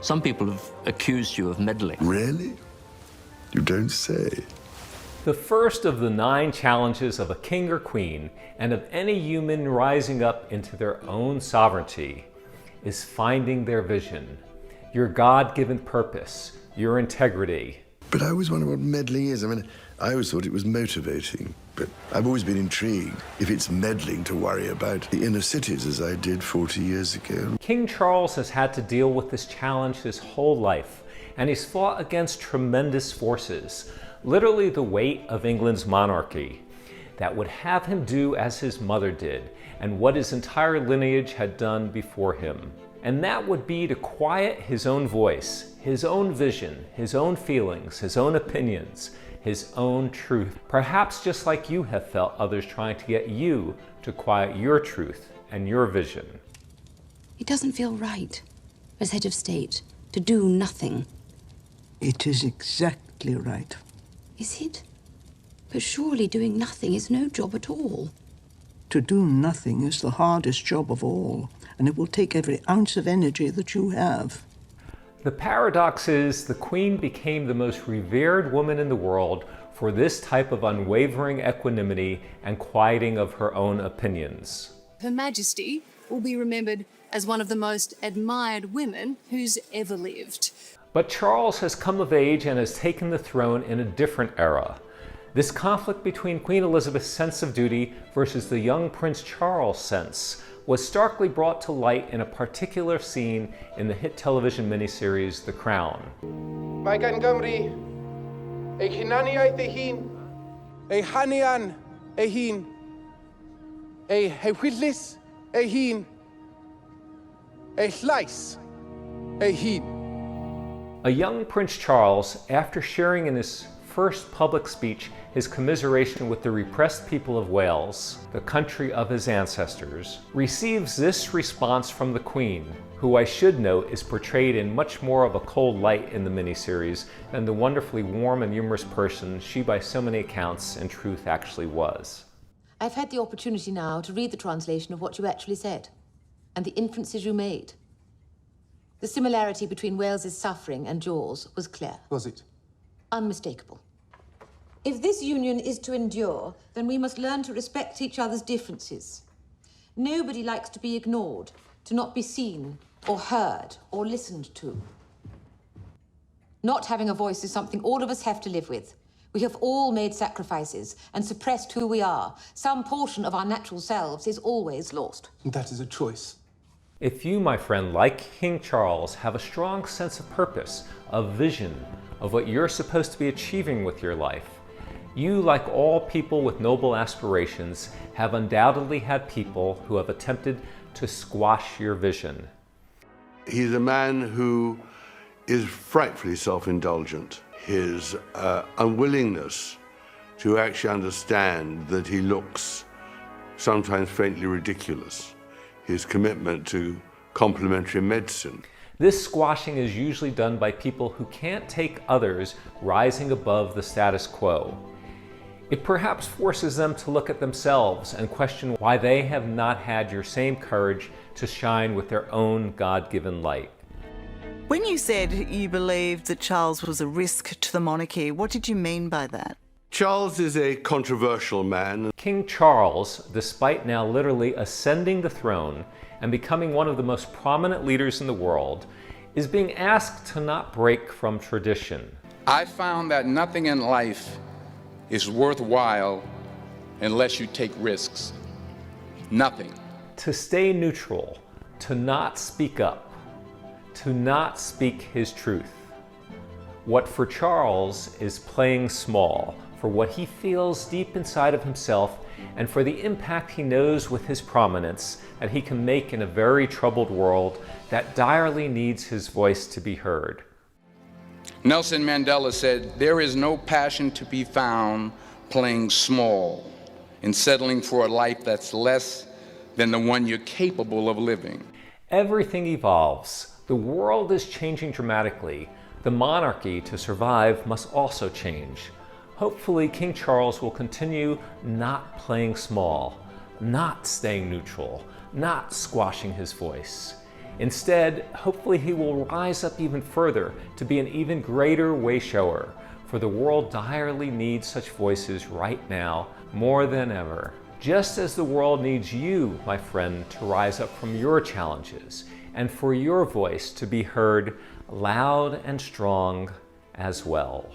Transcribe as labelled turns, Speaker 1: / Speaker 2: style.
Speaker 1: Some people have accused you of meddling.
Speaker 2: Really? You don't say.
Speaker 3: The first of the 9 challenges of a king or queen, and of any human rising up into their own sovereignty, is finding their vision, your God-given purpose, your integrity.
Speaker 2: But I always wonder what meddling is. I mean, I always thought it was motivating, but I've always been intrigued if it's meddling to worry about the inner cities as I did 40 years ago.
Speaker 3: King Charles has had to deal with this challenge his whole life, and he's fought against tremendous forces, literally the weight of England's monarchy, that would have him do as his mother did, and what his entire lineage had done before him. And that would be to quiet his own voice, his own vision, his own feelings, his own opinions, his own truth. Perhaps just like you have felt others trying to get you to quiet your truth and your vision.
Speaker 4: It doesn't feel right, as head of state, to do nothing.
Speaker 5: It is exactly right.
Speaker 4: Is it? But surely doing nothing is no job at all.
Speaker 5: To do nothing is the hardest job of all, and it will take every ounce of energy that you have.
Speaker 3: The paradox is the Queen became the most revered woman in the world for this type of unwavering equanimity and quieting of her own opinions.
Speaker 6: Her Majesty will be remembered as one of the most admired women who's ever lived.
Speaker 3: But Charles has come of age and has taken the throne in a different era. This conflict between Queen Elizabeth's sense of duty versus the young Prince Charles' sense was starkly brought to light in a particular scene in the hit television miniseries The Crown.
Speaker 7: Mae gan Gymru ei hunaniaeth ei hun, ei hanian ei hun, ei hewyllis ei hun, ei llais ei hun.
Speaker 3: A young Prince Charles, after sharing in his first public speech his commiseration with the repressed people of Wales, the country of his ancestors, receives this response from the Queen, who I should note is portrayed in much more of a cold light in the miniseries than the wonderfully warm and humorous person she by so many accounts in truth actually was.
Speaker 8: I've had the opportunity now to read the translation of what you actually said, and the inferences you made. The similarity between Wales's suffering and yours was clear.
Speaker 7: Was it?
Speaker 8: Unmistakable. If this union is to endure, then we must learn to respect each other's differences. Nobody likes to be ignored, to not be seen, or heard, or listened to. Not having a voice is something all of us have to live with. We have all made sacrifices and suppressed who we are. Some portion of our natural selves is always lost.
Speaker 7: That is a choice.
Speaker 3: If you, my friend, like King Charles, have a strong sense of purpose, of vision, of what you're supposed to be achieving with your life, you, like all people with noble aspirations, have undoubtedly had people who have attempted to squash your vision.
Speaker 9: He's a man who is frightfully self-indulgent. His unwillingness to actually understand that he looks sometimes faintly ridiculous. His commitment to complementary medicine.
Speaker 3: This squashing is usually done by people who can't take others rising above the status quo. It perhaps forces them to look at themselves and question why they have not had your same courage to shine with their own God-given light.
Speaker 10: When you said you believed that Charles was a risk to the monarchy, what did you mean by that?
Speaker 9: Charles is a controversial man.
Speaker 3: King Charles, despite now literally ascending the throne and becoming one of the most prominent leaders in the world, is being asked to not break from tradition.
Speaker 11: I found that nothing in life is worthwhile unless you take risks. Nothing.
Speaker 3: To stay neutral, to not speak up, to not speak his truth. What for Charles is playing small, for what he feels deep inside of himself, and for the impact he knows with his prominence that he can make in a very troubled world that direly needs his voice to be heard.
Speaker 11: Nelson Mandela said, "There is no passion to be found playing small and settling for a life that's less than the one you're capable of living."
Speaker 3: Everything evolves. The world is changing dramatically. The monarchy, to survive, must also change. Hopefully, King Charles will continue not playing small, not staying neutral, not squashing his voice. Instead, hopefully he will rise up even further to be an even greater way shower, for the world direly needs such voices right now more than ever. Just as the world needs you, my friend, to rise up from your challenges and for your voice to be heard loud and strong as well.